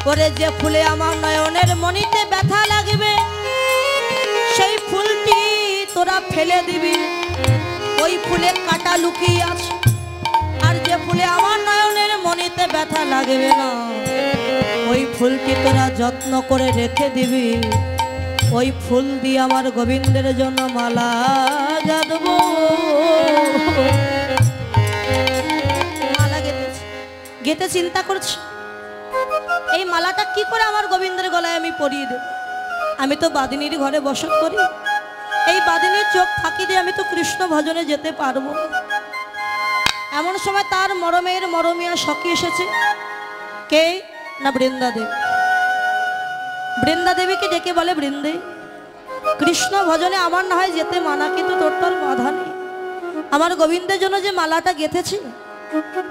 ওরে যে ফুলে আমার নয়নের মনিতে ব্যথা লাগবে সেই ফুলটি তোরা ফেলে দিবি, ওই ফুলে কাটা লুকিয়ে আছে। আর যে ফুলে আমার নয়নের মনিতে ব্যথা লাগবে না ওই ফুলটি তোরা যত্ন করে রেখে দিবি। ওই ফুল দিয়ে আমার গোবিন্দের জন্য মালা গাঁথবো। মালা গেতে চিন্তা করছি এই মালাটা কি করে আমার গোবিন্দের গলায় আমি পরিয়ে দেব। আমি তো বাদিনীর ঘরে বসত করি, এই বাদিনীর চোখ ফাঁকি দিয়ে আমি তো কৃষ্ণ ভজনে যেতে পারবো। এমন সময় তার মরমের মরমিয়া সখী এসেছে। কে না বৃন্দা দেবী। বৃন্দা দেবীকে ডেকে বলে, বৃন্দে কৃষ্ণ ভজনে আমার না হয় যেতে মানা, কিন্তু তোর তোর বাধা নেই। আমার গোবিন্দের জন্য যে মালাটা গেঁথেছি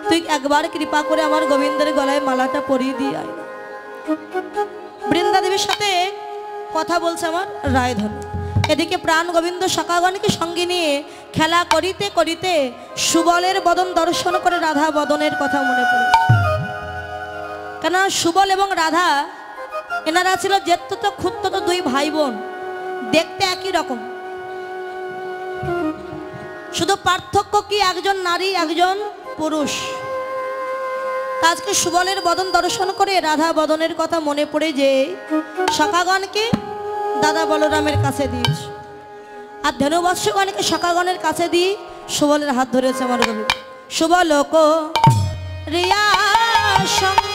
তুই একবার কৃপা করে আমার গোবিন্দের গলায় মালাটা পরিয়ে দিয়ে আয়। বৃন্দা দেবীর সাথে কথা বলছে আমার রায়ধনী। এদিকে প্রাণ গোবিন্দ সখাগণকে সঙ্গে নিয়ে খেলা করিতে করিতে সুবলের বদন দর্শন করে রাধা বদনের কথা মনে পড়ে। কেন সুবল এবং রাধা এনারা ছিল জেঠতো খুঁড়তো দুই ভাই বোন, দেখতে একই রকম, শুধু পার্থক্য কি একজন নারী একজন পুরুষ। আজকে সুবলের বদন দর্শন করে রাধা বদনের কথা মনে পড়ে যে সখাগণকে দাদা বলরামের কাছে দিয়েছে, আর ধনুবৎসগণকে সখাগণের কাছে দিয়ে সুবলের হাত ধরেছে আমার গোবিন্দ। সুবল কো রিয়া সঙ্গে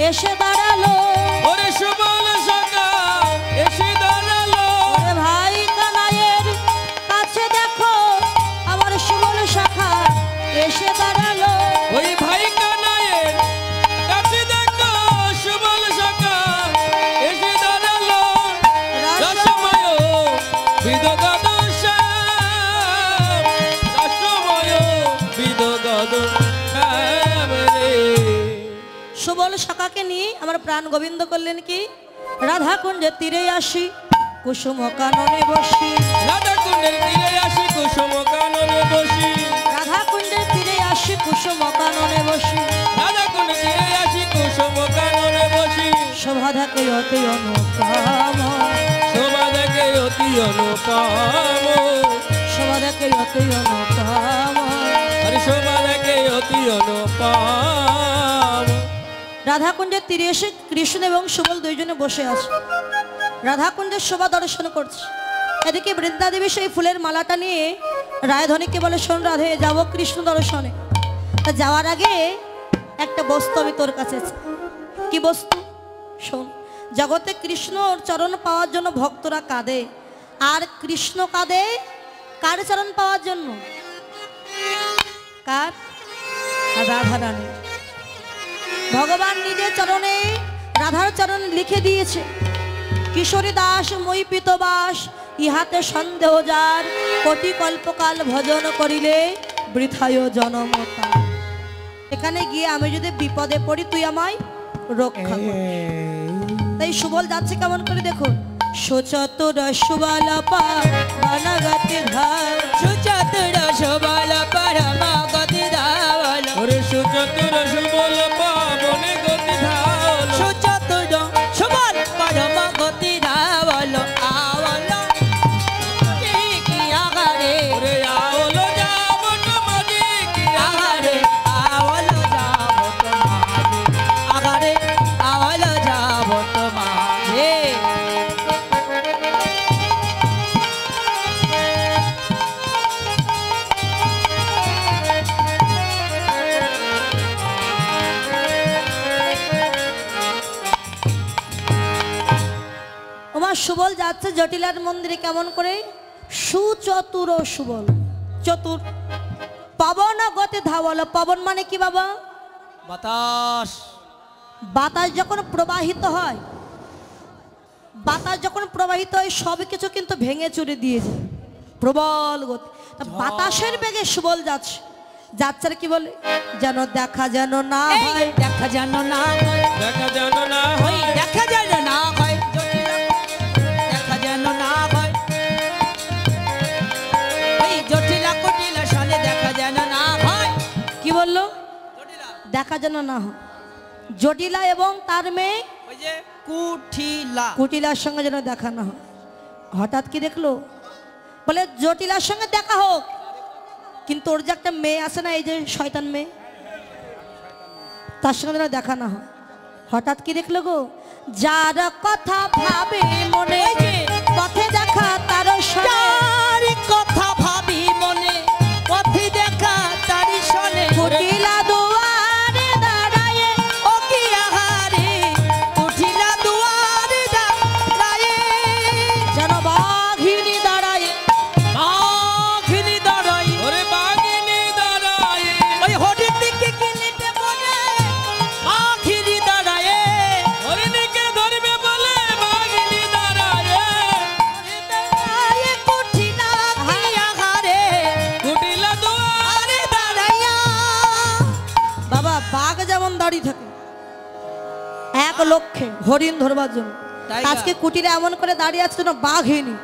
এসে দাঁড়ালো। ওরে সুবল সখা এসে দাঁড়ালো। ওরে ভাই কানাইয়ের কাছে দেখো আমার সুবল সখা এসে দাঁড়ালো। ওই ভাই কানাইয়ের কাছে দেখো সুবল সখা এসে দাঁড়ালো। রসময় বিদগদ শ্যাম, রসময় বিদগদ শ্যাম রে। সুবল সখাকে নিয়ে আমার প্রাণ গোবিন্দ করলেন কি, রাধা কুঞ্জের তীরে আসি কুসুম কাননে বসি। রাধা কুঞ্জের তীরে আসি কুসুম কাননে বসি। রাধা কুঞ্জের তীরে আসি কুসুম কাননে বসি। রাধা কুঞ্জের তীরে আসি কুসুম কাননে বসি। শোভা দেখে অতি অনুপম, শোভা দেখে অতি অনুপম, শোভা দেখে অতি অনুপম, আরে শোভা দেখে অতি অনুপম। রাধাকুঞ্জের তীরে এসে কৃষ্ণ এবং সুবল দুইজনে বসে আছে, রাধাকুঞ্জের শোভা দর্শন করছে। এদিকে বৃন্দা দেবী সেই ফুলের মালাটা নিয়ে রায়ধনীকে বলে, শোন রাধে যাব কৃষ্ণ দর্শনে, তা যাওয়ার আগে একটা বস্তু আমি তোর কাছে। কি বস্তু? শোন, জগতে কৃষ্ণর চরণ পাওয়ার জন্য ভক্তরা কাঁদে, আর কৃষ্ণ কাঁদে কার চরণ পাওয়ার জন্য? কার? রাধা রানী। ভগবান নিজের চরণে রাধার চরণ লিখে দিয়েছে, কিশোরী দাস মই পিতবাস ইহাতে সন্দেহ যার, কোটি কল্পকাল ভজন করিলে বৃথায় জনমতা। এখানে গিয়ে আমি যদি বিপদে পড়ি তুই আমায় রক্ষা করিস। তাই সুবল যাচ্ছে কেমন করে দেখুন, সুচতুর সুবল পানাগতি ধার, সুচতুর সুবল পরমাগতি ধার, ওরে সুচতুর সুবল পাবনে গতি ধার, সুচতুর সুবল পরমাগতি ধার, আওলো কি আগারে, ওরে আওলো যাব তোমাদি কি আগারে, আওলো যাব তোমাদি আগারে, আওলো যাব সুবল যাচ্ছে জটিলার মন্দিরে কেমন করে? সুচতুর সুবল, চতুর। পবন গতি ধাবল, পবন মানে কি বাবা? বাতাস। বাতাস যখন প্রবাহিত হয়, বাতাস যখন প্রবাহিত হয় সব কিছু কিন্তু ভেঙে চুরে দিয়ে যায়, প্রবল গতি। বাতাসের বেগে সুবল যাচ্ছে, যাচ্ছে কি বলে? যেন দেখা যেন না হয়, দেখা যেন না হয়, দেখা যেন না হয়, দেখা যেন না হয়, দেখা যেন না হয়, ওই জটিলা কুটিলা সালে দেখা যেন না হয়। কি বললো? দেখা যেন না হয়। জটিলা এবং তার মেয়ে ওই যে কুটিলা, কুটিলার সঙ্গে যেন দেখা না হয়। হঠাৎ কি দেখলো? বলে জটিলার সঙ্গে দেখা হোক, কিন্তু ওর যে একটা মেয়ে আছে না, এই যে শয়তান মেয়ে, তার সঙ্গে যেন দেখা না হয়। হঠাৎ কি দেখলো গো? যার কথা ভাবে মনে, পথে দেখা তার কথা ভাবি মনে, পথে দেখা তারি শোনে। কুটিলা দুয়ারে দাঁড়ায়, ও কি আহারে, কুটিলা দুয়ারে দাঁড়ায়, যেন বাঘিনী দাঁড়ায়, বাঘিনী দাঁড়ায়, ওরে বাঘিনী দাঁড়ায়, ওই হরিণ দিকে কিলিতে বলে বাঘিনী দাঁড়ায়, হরিণীকে ধরবে বলে বাঘিনী দাঁড়ায়, কুটিলা কি আহারে, কুটিলা দুয়ারে দাঁড়াইয়া। বাবা বাঘ যেমন দাঁড়িয়ে থাকে এক লক্ষ্যে হরিণ ধরবার জন্য, তাই আজকে কুটিরে এমন করে দাঁড়িয়ে আছে যেন বাঘিনী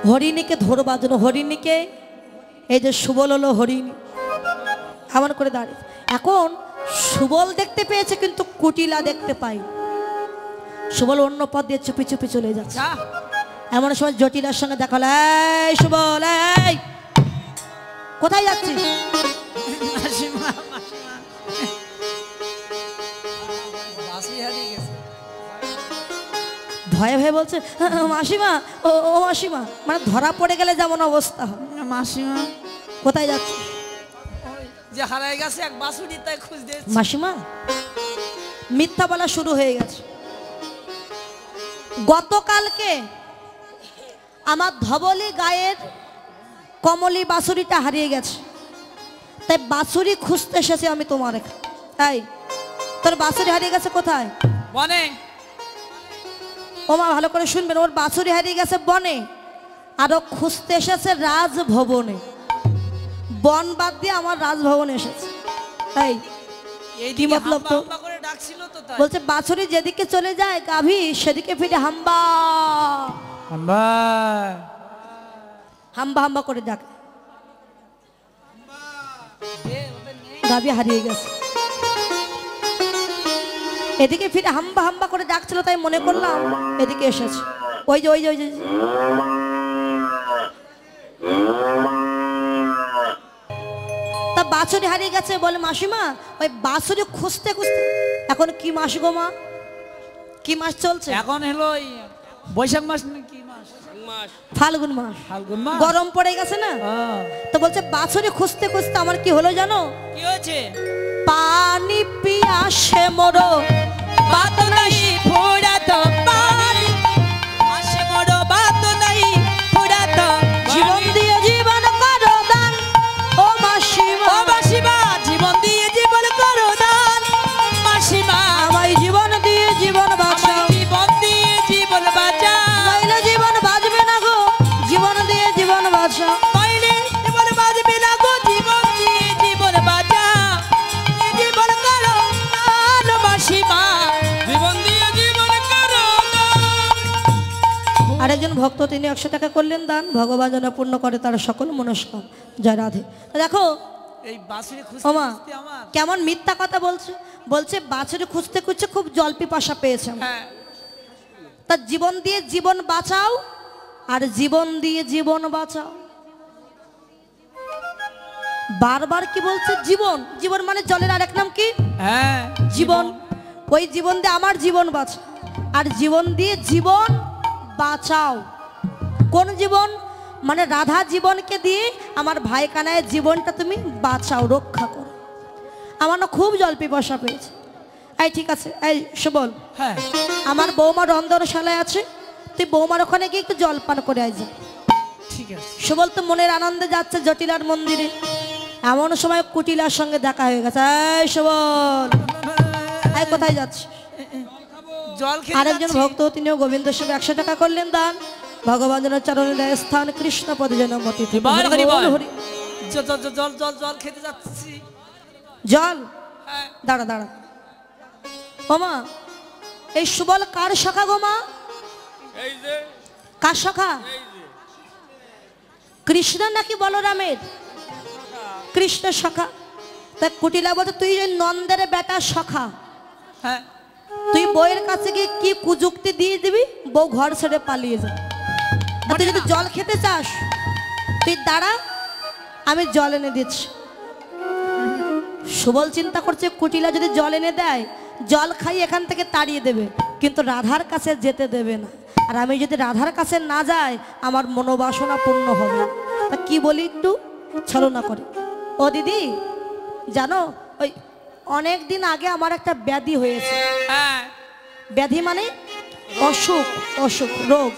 হরিণীকে ধরবার জন্য। হরিণীকে এই যে সুবল হলো হরিণী, এমন করে দাঁড়িয়ে। এখন সুবল দেখতে পেয়েছে কিন্তু কুটিলা দেখতে পাই। সুবল অন্য পথ দিয়ে চুপি চুপি চলে যাচ্ছে। এমন সময় জটিলার সঙ্গে দেখা হলো। এই সুবল, এই কোথায় যাচ্ছিস? মাসিমা, মাসিমা, বাসি হারিয়ে গেছে। ভয়ে ভয়ে বলছে মাসিমা, ও ও মাসিমা, মানে ধরা পড়ে গেলে যেমন অবস্থা হয়। মাসিমা কোথায় যাচ্ছিস? যে হারাই গেছে এক বাসুরি, তাই খুঁজ দিয়েছে। মাসিমা মিথ্যা বলা শুরু হয়ে গেছে। গতকালকে আমার ধবলি গায়ের কমলি বাসুরিটা হারিয়ে গেছে, তাই বাসুরি খুঁজতে এসেছি আমি তোমার এখানে। তাই তোর বাসুরি হারিয়ে গেছে কোথায়? বনে। ও মা ভালো করে শুনবেন, ওর বাসুরি হারিয়ে গেছে বনে, আরো খুঁজতে এসেছে রাজভবনে। বন বাদ দিয়ে আমার রাজভবনে এসেছে। তাই কি মতলব তো? বলছে বাছুরি যেদিকে চলে যায় গাভী সেদিকে ফিরে হাম্বা হাম্বা হাম্বা হাম্বা করে ডাকে। গাভী হারিয়ে গেছে, এদিকে ফিরে হাম্বা হাম্বা করে ডাকছিল, তাই মনে করলাম এদিকে এসেছে। ওই যে ওই যে ওই যে তা বাছুরি হারিয়ে গেছে বলে মাসিমা ওই বাছুরি খুঁজতে খুঁজতে। এখন কি মাস গো মা? কি মাস চলছে এখন? হলো বৈশাখ মাস নাকি মাস? ফাল্গুন মাস। ফাল্গুন মাস। গরম পড়ে গেছে না, তো বলছে বাছুরি খুঁজতে খুঁজতে আমার কি হলো জানো? কি হয়েছে? পানি পিয়াসে মরো বাত নাই ফুরাত, পানি আসে মরো বাত নাই ফুরাত, জীবন দিয়ে জীবন করো দান ও মাসিমা। ও মাসিমা জীবন দিয়ে জীবন করো দান, মাসিমা আমায় জীবন দিয়ে জীবন বাঁচাও, জীবন দিয়ে জীবন বাঁচাও, নইলে জীবন বাঁচবে না গো, জীবন দিয়ে জীবন বাঁচাও, নইলে জীবন বাঁচবে না গো, জীবন দিয়ে জীবন বাঁচাও, জীবন করো দান মাসিমা, জীবন দিয়ে জীবন করো দান। আরেকজন ভক্ত তিনি 100 টাকা করলেন দান, ভগবান যেন পূর্ণ করে তার সকল মনস্কাম। জয় রাধে। দেখো এই বাছুরি ও মা কেমন মিথ্যা কথা বলছে। বলছে বাছুরি খুঁজতে খুঁজতে খুব জল পিপাসা পেয়েছে, হ্যাঁ, তার জীবন দিয়ে জীবন বাঁচাও আর জীবন দিয়ে জীবন বাঁচাও। বারবার কি বলছে? জীবন। জীবন মানে জলের আরেক নাম কি? হ্যাঁ, জীবন। ওই জীবন দিয়ে আমার জীবন বাঁচাও আর জীবন দিয়ে জীবন বাঁচাও। কোন জীবন? মানে রাধা জীবনকে দিয়ে আমার ভাই কানায়ের জীবনটা তুমি বাঁচাও, রক্ষা করো। আমার না খুব জল পিপাসা পেয়েছে। এই ঠিক আছে, এই সুবল, হ্যাঁ, আমার বৌমা রন্ধনশালায় আছে, তুই বৌমার ওখানে গিয়ে একটু জল পান করে আয় যা। ঠিক আছে। সুবল তো মনের আনন্দে যাচ্ছে জটিলার মন্দিরে, এমন সময় কুটিলার সঙ্গে দেখা হয়ে গেছে। এই সুবল, এই কোথায় যাচ্ছে? জল খেতে আরেকজন যাচ্ছি। ভক্ত, তিনিও গোবিন্দ সেবা 100 টাকা করলেন দান। ভগবানের চরণে দেয় স্থান, কৃষ্ণ পদে যেন মতি থাকে। হরি হরি বল। হরি। জল জল জল জল খেতে যাচ্ছি। জল, হ্যাঁ। দাঁড়া দাঁড়া। ওমা, এই সুবল কার সখা গো মা? এই যে কার সখা? এই যে কৃষ্ণ নাকি বলরামের? কৃষ্ণ সখা। তা কুটিলা বলতে তুই যে নন্দের বেটা সখা, হ্যাঁ। তুই বউয়ের কাছে গিয়ে কি কুযুক্তি দিয়ে দিবি? বউ ঘর ছেড়ে পালিয়ে যাবে। আর তুই যদি জল খেতে চাস তুই দাঁড়া, আমি জল এনে দিচ্ছি। সুবল চিন্তা করছে কুটিলা যদি জল এনে দেয়, জল খাই এখান থেকে তাড়িয়ে দেবে, কিন্তু রাধার কাছে যেতে দেবে না। আর আমি যদি রাধার কাছে না যাই আমার মনোবাসনা পূর্ণ হবে। তা কি বলি একটু ছলনা করে, ও দিদি জানো ওই অনেক দিন আগে আমার একটা ব্যাধি হয়েছে। হ্যাঁ। ব্যাধি মানে অসুখ, অসুখ রোগ।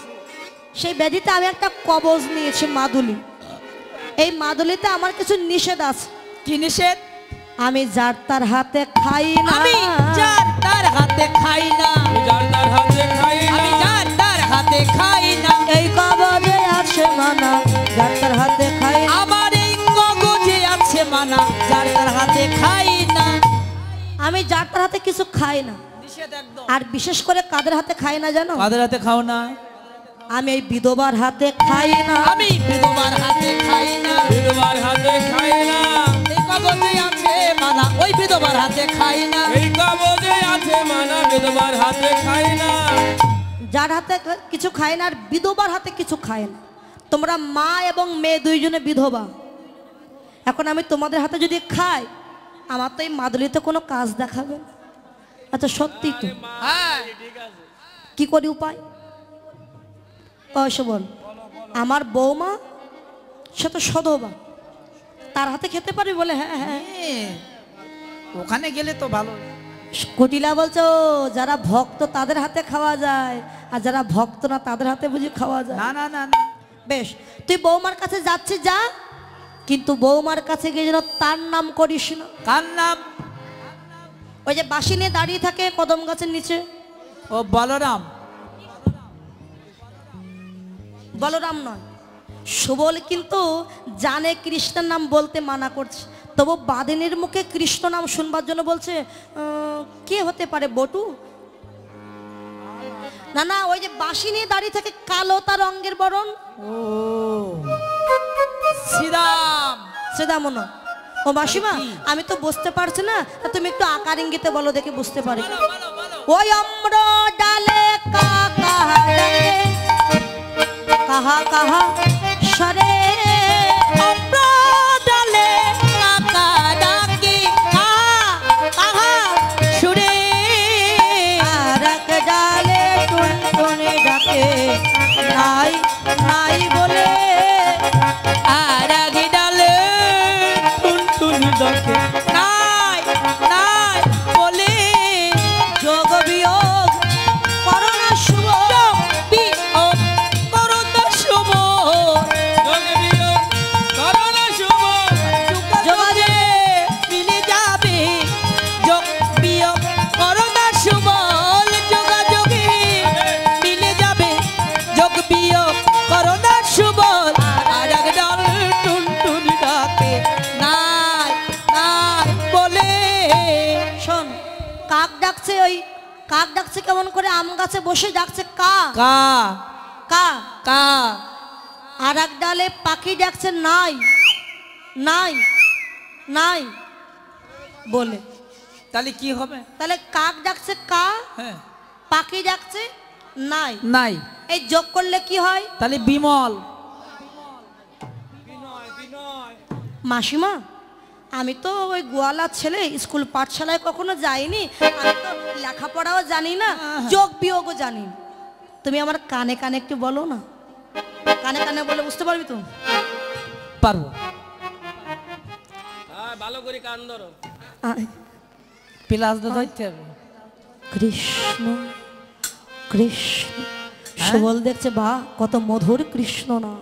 সেই ব্যাধিতে আমি একটা কবজ নিয়েছি মাদুলি। এই মাদুলিতে আমার কিছু নিষেধ আছে। কি নিষেধ? আমি যার তার হাতে খাই না, আমি যার তার হাতে খাই না, যার তার হাতে খাই না, আমি যার তার হাতে খাই না। এই কবজে আছে মানা, যার তার হাতে খাই না। আমার এই কবজে আছে মানা, যার তার হাতে খাই না। আমি যার তার হাতে কিছু খাই না। নিষেধ একদম। আর বিশেষ করে কাদের হাতে খাই না জানো? কাদের হাতে খাও না? আমি এই বিধবার হাতে খাই না। আমি বিধবার হাতে খাই না, বিধবার হাতে খাই না, এই কবজে আছে মানা, ওই বিধবার হাতে খাই না। এই কবজে আছে মানা, বিধবার হাতে খাই না। যার হাতে কিছু খায় না আর বিধবার হাতে কিছু খায় না। তোমরা মা এবং মেয়ে দুইজনে বিধবা। এখন আমি তোমাদের হাতে যদি খাই, আমার তো এই মাদুলিতে কোনো কাজ দেখাবে না। আচ্ছা সত্যি তো, হ্যাঁ। কি করি উপায়? বল, আমার বৌমা সে তো সধবা, তার হাতে খেতে পারি বলে? হ্যাঁ হ্যাঁ। ওখানে গেলে তো ভালো। কুটিলা বলছো যারা ভক্ত তাদের হাতে খাওয়া যায়, আর যারা ভক্ত না তাদের হাতে বুঝি খাওয়া যায়? না না না না। বেশ, তুই বৌমার কাছে যাচ্ছিস যা, কিন্তু বৌমার কাছে গিয়ে যেন তার নাম করিস না। কার নাম? ওই যে বাঁশি নিয়ে দাঁড়িয়ে থাকে কদম গাছের নিচে, ও বলরাম। বলরাম নয়। সুবল কিন্তু জানে কৃষ্ণের নাম বলতে মানা করছে, তবু বাদিনীর মুখে কৃষ্ণ নাম শুনবার জন্য বলছে কে হতে পারে বটু? না না, ওই যে বাঁশি নিয়ে দাঁড়িয়ে থাকে কালো তার রঙের বরণ, ও শ্রীরাম। সেটা মনে। ও মাসিমা, আমি তো বুঝতে পারছি না, তা তুমি একটু আকার ইঙ্গিতে বলো দেখে বুঝতে পারি। ওই অম্র ডালে কাকা ডাকে, কাহা কাহা সরে, অম্র ডালে কাকা ডাকে, কাহা সুরে। আর এক ডালে টুনটুনি ডাকে, নাই নাই বলে। আর এক ডালে টুনটুনি ডাকে, নাই নাই বলে। যোগ বিয়োগ করোনা শুভ, বিয়োগ করোনা শুভ, যোগ বিয়োগ করোনা শুভ, যোগাযোগে মিলে যাবে। যোগ বিয়োগ করোনা শুভ, যোগাযোগে মিলে যাবে। যোগ বিয়োগ করোনা শুভ। আর এক ডাল টুনটুনি ডাকে, নাই নাই বলে। শোন, কাক ডাকছে, ওই কাক ডাকছে কেমন করে? আম গাছে বসে ডাকছে কা কা কা। কা। আর এক ডালে পাখি ডাকছে নাই নাই নাই বলে। তাহলে কি হবে? তাহলে কাক ডাকছে কা, হ্যাঁ, পাখি ডাকছে নাই। নাই। এই যোগ করলে কি হয়? তাহলে বিমল। মাসিমা, আমি তো ওই গোয়ালার ছেলে, স্কুল পাঠশালায় কখনো যাইনি, আমি তো লেখাপড়াও জানি না, যোগ বিয়োগও জানি না। তুমি আমার কানে কানে একটু বলো না, কানে কানে বলে বুঝতে পারবি তো? পারবো। হ্যাঁ ভালো করে কান ধরো। আয়। প্লাস ধরতে হবে। কৃষ্ণ কৃষ্ণ সুবল দেখছে বাহ কত মধুর কৃষ্ণ না,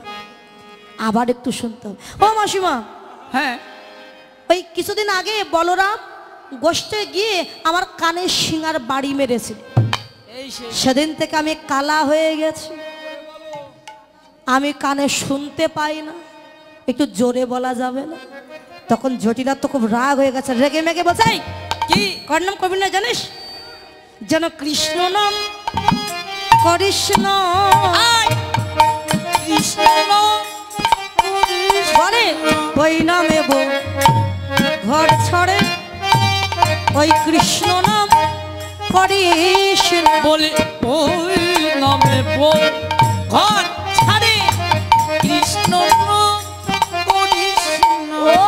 আবার একটু শুনতে হবে। ও মাসিমা, হ্যাঁ ওই কিছুদিন আগে বলরাম গোষ্ঠে গিয়ে আমার কানে শিঙার বাড়ি মেরেছে, এই সেদিন থেকে আমি কালা হয়ে গেছি, আমি কানে শুনতে পাই না। একটু জোরে বলা যাবে না? তখন জটিলা তো খুব রাগ হয়ে গেছে, রেগে মেগে বলছে এই, কি কার নাম করবি না জানিস? যেন কৃষ্ণ নাম করিস না। কৃষ্ণ বলে ওই নামে বউ ঘর ছড়ে, ওই কৃষ্ণ নাম করিস না। বলে ওই নামে বল ঘর ছাড়ে, কৃষ্ণ করিস না। ও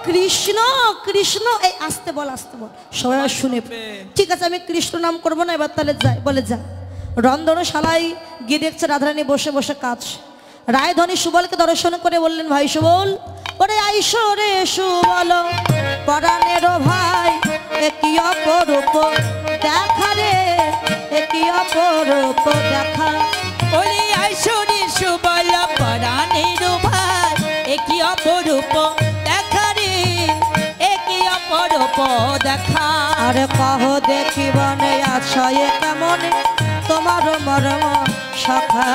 কৃষ্ণ কৃষ্ণ, এই আসতে বল আসতে বল, সবাই শুনে। ঠিক আছে আমি কৃষ্ণ নাম করবো না, এবার তাহলে যাই। বলে যা। রন্ধনশালায় গিয়ে দেখছে রাধারানী বসে বসে কাজ। রায়ধনী সুবলকে দর্শন করে বললেন, ভাই সুবল, ওরে আইসো রে সুবল পরাণের ভাই, একই অপরূপ দেখা রে, একই অপরূপ দেখা। ওরে আইসরে সুবল পরাণের ভাই, একই অপরূপ দেখা রে, একই অপরূপ দেখা। আরে কহ দেখিবনে আছয়ে কেমন তোমার মরম সখা।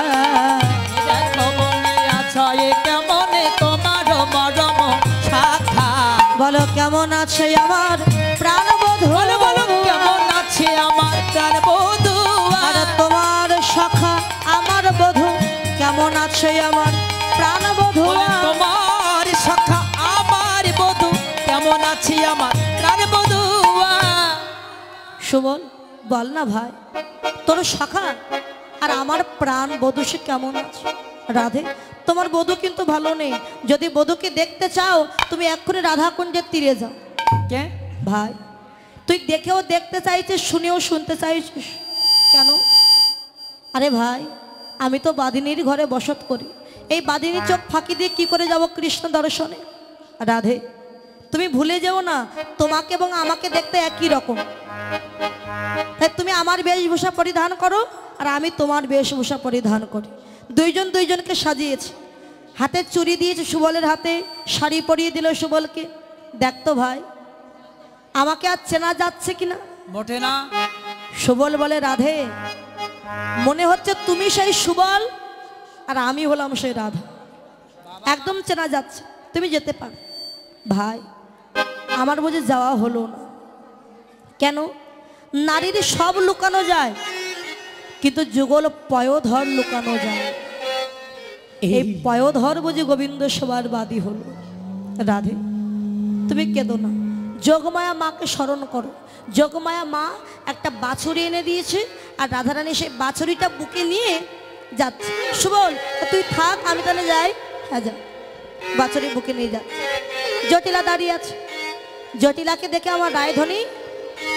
দেখো মনে আছে কেমনে তোমার মরম শাখা। বলো কেমন আছে আমার প্রাণ বধূ, বলো বলো কেমন আছে আমার প্রাণ বধূ। আর তোমার সখা আমার বধূ কেমন আছে আমার প্রাণ বধূ। বলে তোমার সখা আমার বধূ কেমন আছে আমার প্রাণ বধূ। সুবল বল না ভাই, তোর সখা আর আমার প্রাণ বধূ সে কেমন আছে? রাধে, তোমার বধূ কিন্তু ভালো নেই। যদি বধূকে দেখতে চাও তুমি এক্ষুনি রাধাকুণ্ডের তীরে যাও। কে ভাই, তুই দেখেও দেখতে চাইছিস, শুনেও শুনতে চাইছিস কেন? আরে ভাই, আমি তো বাদিনীর ঘরে বসত করি, এই বাদিনী চোখ ফাঁকি দিয়ে কি করে যাব কৃষ্ণ দর্শনে? রাধে, তুমি ভুলে যেও না তোমাকে এবং আমাকে দেখতে একই রকম। তাই তুমি আমার বেশভূষা পরিধান করো আর আমি তোমার বেশভূষা পরিধান করি। দুইজন দুইজনকে সাজিয়েছে, হাতে চুড়ি দিয়েছে সুবলের হাতে, শাড়ি পরিয়ে দিল সুবলকে। দেখতো ভাই আমাকে আর চেনা যাচ্ছে কিনা? মোটে না। সুবল বলে, রাধে মনে হচ্ছে তুমি সেই সুবল আর আমি হলাম সেই রাধা, একদম চেনা যাচ্ছে, তুমি যেতে পারো। ভাই আমার বুঝে যাওয়া হলো না। কেন? নারীর সব লুকানো যায়, কিন্তু যুগল পয়োধর লুকানো যায়। এই পয়োধর বুঝে গোবিন্দ সবার বাদী হলো। রাধে তুমি কেঁদো না, যোগমায়া মাকে স্মরণ করো। যোগমায়া মা একটা বাছুরি এনে দিয়েছে আর রাধারানী সেই বাছুরিটা বুকে নিয়ে যাচ্ছে। সুবল তুই থাক, আমি তাহলে যাই। হ্যাঁ যা, বাছুরি বুকে নিয়ে যাচ্ছে। জটিলা দাঁড়িয়ে আছে, জটিলাকে দেখে আমার রায়ধনী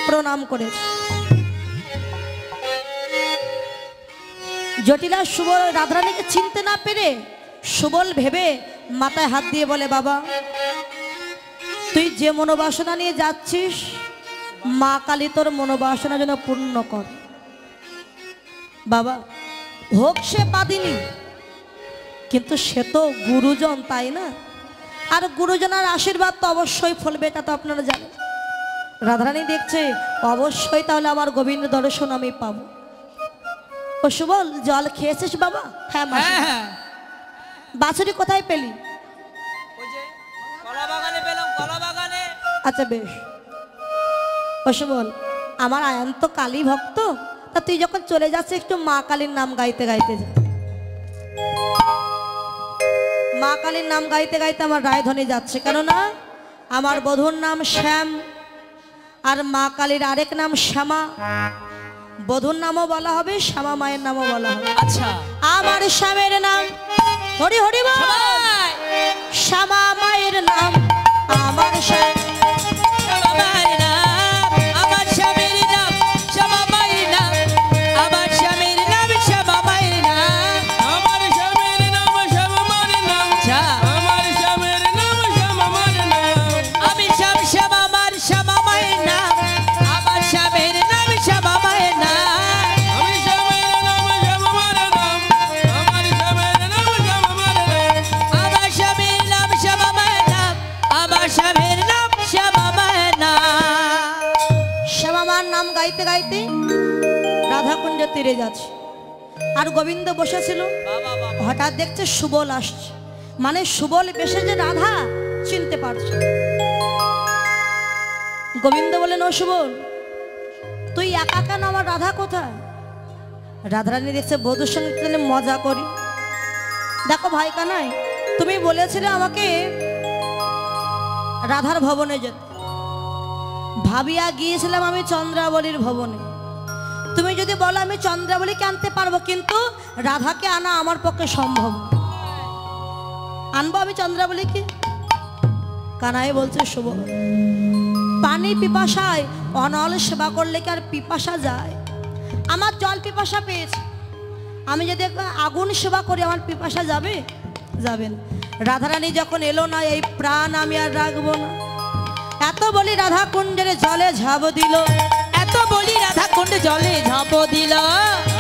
প্রণাম করেছে। জটিলা সুবল রাধারানীকে চিনতে না পেরে সুবল ভেবে মাথায় হাত দিয়ে বলে, বাবা তুই যে মনোবাসনা নিয়ে যাচ্ছিস মা কালী তোর মনোবাসনা যেন পূর্ণ কর। বাবা হোক সে বাদিনী, কিন্তু সে তো গুরুজন, তাই না? আর গুরুজনের আশীর্বাদ তো অবশ্যই ফলবে, এটা তো আপনারা জানেন। রাধারানী দেখছে অবশ্যই তাহলে আমার গোবিন্দ দর্শন আমি পাবো। ও সুবল জল খেয়েছিস বাবা? হ্যাঁ মাসি। হ্যাঁ বাছুরি কোথায় পেলি? ওই যে কলা বাগানে পেলাম, কলা বাগানে। আচ্ছা বেশ। ও সুবল আমার আয়ান তো কালী ভক্ত, তা তুই যখন চলে যাচ্ছিস একটু মা কালীর নাম গাইতে গাইতে যা। মা কালীর নাম গাইতে গাইতে আমার রায়ধনী যাচ্ছে, কেননা আমার বধূর নাম শ্যাম আর মা কালীর আরেক নাম শ্যামা। বধূর নামও বলা হবে, শ্যামা মায়ের নামও বলা হবে। আচ্ছা আমার শ্যামের নাম হরি হরি বল। সবাই শ্যামা মায়ের নাম আমার শ্যাম। আমার নাম, আমার স্বামীর নাম শ্যামা মায়ের নাম, আমার স্বামীর নাম শ্যামা মায়ের নাম। আমার স্বামীর নাম শ্যামামার নাম, আচ্ছা আমার স্বামীর নাম শ্যামামার নাম, আমি শ্যাম শ্যামা মার শ্যামা মায়ের নাম, আমার স্বামীর নাম শ্যামা মায়ের নাম। আমি স্বামীর নাম শ্যামামার নাম, গাইতে গাইতে রাধাকুণ্ডের তীরে যাচ্ছে, আর গোবিন্দ বসেছিল। হঠাৎ দেখছে সুবল আসছে, মানে সুবল বেশে যে রাধা চিনতে পারছে। গোবিন্দ বলেন, ও সুবল, তুই একা কেন, আমার রাধা কোথায়? রাধারানী দেখছে বধূর সঙ্গে তাহলে মজা করি। দেখো ভাই কানাই, তুমি বলেছিলে আমাকে রাধার ভবনে যেতে, ভাবিয়া গিয়েছিলাম আমি চন্দ্রাবলীর ভবনে। তুমি যদি বলো আমি চন্দ্রাবলীকে আনতে পারবো, কিন্তু রাধাকে আনা আমার পক্ষে সম্ভব। আনবো আমি চন্দ্রাবলীকে? কানাই বলছে, শুভ, পানি পিপাসায় অনল সেবা করলে কি আর পিপাসা যায়? আমার জল পিপাসা পেয়েছে, আমি যদি আগুন সেবা করি আমার পিপাসা যাবে? যাবে না। রাধারানী যখন এলো না, এই প্রাণ আমি আর রাখবো না। এত বলি রাধা কুণ্ডের জলে ঝাঁপ দিল, এত বলি রাধা কুণ্ডে জলে ঝাঁপ দিল,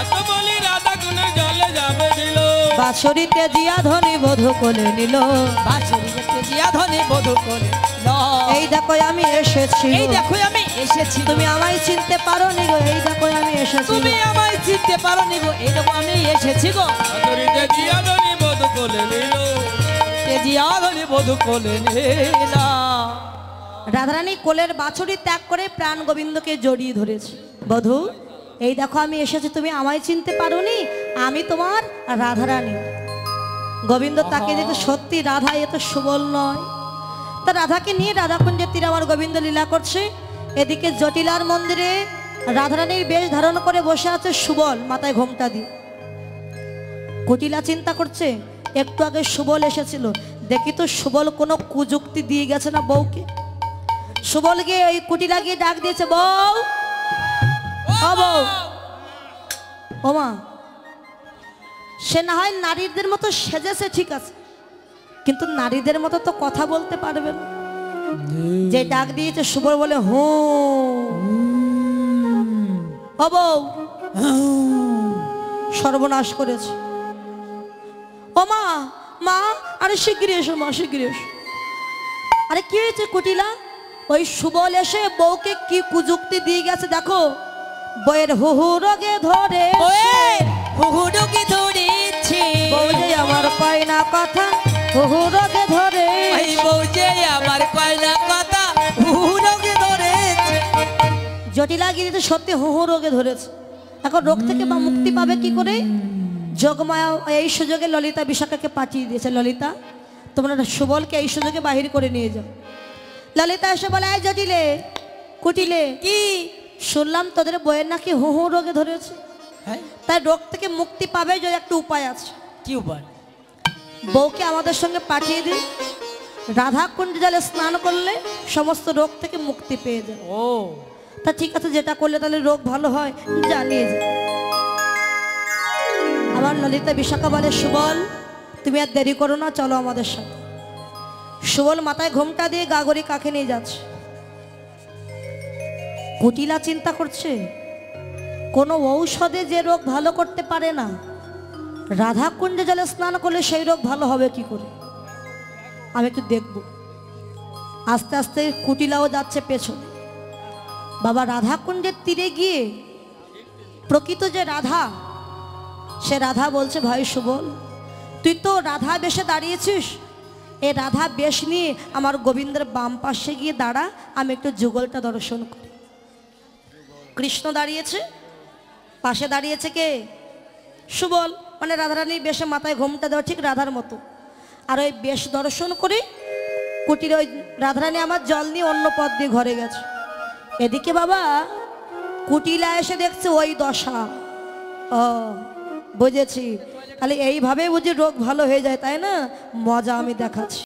এত বলি রাধা কুণ্ডে জলে ঝাঁপ দিল। বাঁশরিতে জিয়া ধনী বধূ কোলে নিল, বাঁশরিতে জিয়া ধনী বধূ কোলে নিল। এই দেখো আমি এসেছি, এই দেখো আমি এসেছি, তুমি আমায় চিনতে পারো নি গো, এই দেখো আমি এসেছি। তুমি আমায় চিনতে পারো নি গো, এই দেখো আমি এসেছি গো। বাঁশরিতে জিয়া ধনী বধূ কোলে নিল, জিয়া ধনী বধূ কোলে নিল। রাধারানী কোলের বাছুরি ত্যাগ করে প্রাণ গোবিন্দকে জড়িয়ে ধরেছে। বধূ, এই দেখো আমি এসেছি, তুমি আমায় চিনতে পারোনি, আমি তোমার রাধারানী। গোবিন্দ তাকে দেখে সত্যি রাধা, এ তো সুবল নয়। তা রাধাকে নিয়ে রাধাকুণ্ডের তীরে আমার গোবিন্দ লীলা করছে। এদিকে জটিলার মন্দিরে রাধারানীর বেশ ধারণ করে বসে আছে সুবল, মাথায় ঘোমটা দিয়ে। কুটিলা চিন্তা করছে, একটু আগে সুবল এসেছিল, দেখি তো সুবল কোনো কুযুক্তি দিয়ে গেছে না বউকে। সুবল গিয়ে ওই কুটিলা গিয়ে ডাক দিয়েছে, বউ, ও বউ। ও মা, সে না হয় নারীদের মতো সেজেছে ঠিক আছে, কিন্তু নারীদের মতো তো কথা বলতে পারবে না। যে ডাক দিয়েছে সুবল বলে, হু। ও বউ, সর্বনাশ করেছে। ও মা, মা, আরে শিগগিরি এসো মা, শিগগিরি এসো। আরে কি হয়েছে কুটিলা? ওই সুবল এসে বউকে কি কুযুক্তি দিয়ে গেছে দেখো। বইয়ের হুহু রোগে ধরে, হুহু রোগে ধরেছে, বউ যে আমার কয় না কথা, হুহু রোগে ধরে। এই বউ যে আমার কয় না কথা, হুহু রোগে ধরেছে। জটিলা গিরিতে সত্যি হুহু রোগে ধরেছে। এখন রোগ থেকে বা মুক্তি পাবে কি করে? যোগমায়া এই সুযোগে ললিতা বিশাখাকে পাঠিয়ে দিয়েছে, ললিতা তোমরা সুবলকে এই সুযোগে বাহির করে নিয়ে যাও। ললিতা এসে বলে, এই জটিলে, কুটিলে, কি শুনলাম তোদের বইয়ের নাকি হুহু রোগে ধরেছে, তাই রোগ থেকে মুক্তি পাবে যদি একটা উপায় আছে। কি উপায়? বউকে আমাদের সঙ্গে পাঠিয়ে দিই, রাধা কুণ্ড জলে স্নান করলে সমস্ত রোগ থেকে মুক্তি পেয়ে যায়। ও তা ঠিক আছে, যেটা করলে তাহলে রোগ ভালো হয়, জানিয়ে যায়। আমার ললিতা বিশাখা বলে, সুবল তুমি আর দেরি করো না, চলো আমাদের সাথে। সুবল মাথায় ঘোমটা দিয়ে গাগরি কাকে নিয়ে যাচ্ছে। কুটিলা চিন্তা করছে, কোনো ঔষধে যে রোগ ভালো করতে পারে না, রাধা কুণ্ডে জলে স্নান করলে সেই রোগ ভালো হবে কি করে? আমি একটু দেখব। আস্তে আস্তে কুটিলাও যাচ্ছে পেছনে। বাবা রাধা কুণ্ডের তীরে গিয়ে প্রকৃত যে রাধা, সে রাধা বলছে, ভাই সুবল, তুই তো রাধা বেশে দাঁড়িয়েছিস, এই রাধা বেশ নিয়ে আমার গোবিন্দের বাম পাশে গিয়ে দাঁড়া, আমি একটু যুগলটা দর্শন করি। কৃষ্ণ দাঁড়িয়েছে, পাশে দাঁড়িয়েছে কে? সুবল, মানে রাধারানী বেশে মাথায় ঘোমটা দেওয়া ঠিক রাধার মতো। আর ওই বেশ দর্শন করে কুটির ওই রাধারানী আমার জল নিয়ে অন্য পথ দিয়ে ঘরে গেছে। এদিকে বাবা কুটিলা এসে দেখছে ওই দশা। ও বুঝেছি, তাহলে এইভাবে বুঝি রোগ ভালো হয়ে যায়, তাই না? মজা আমি দেখাচ্ছি।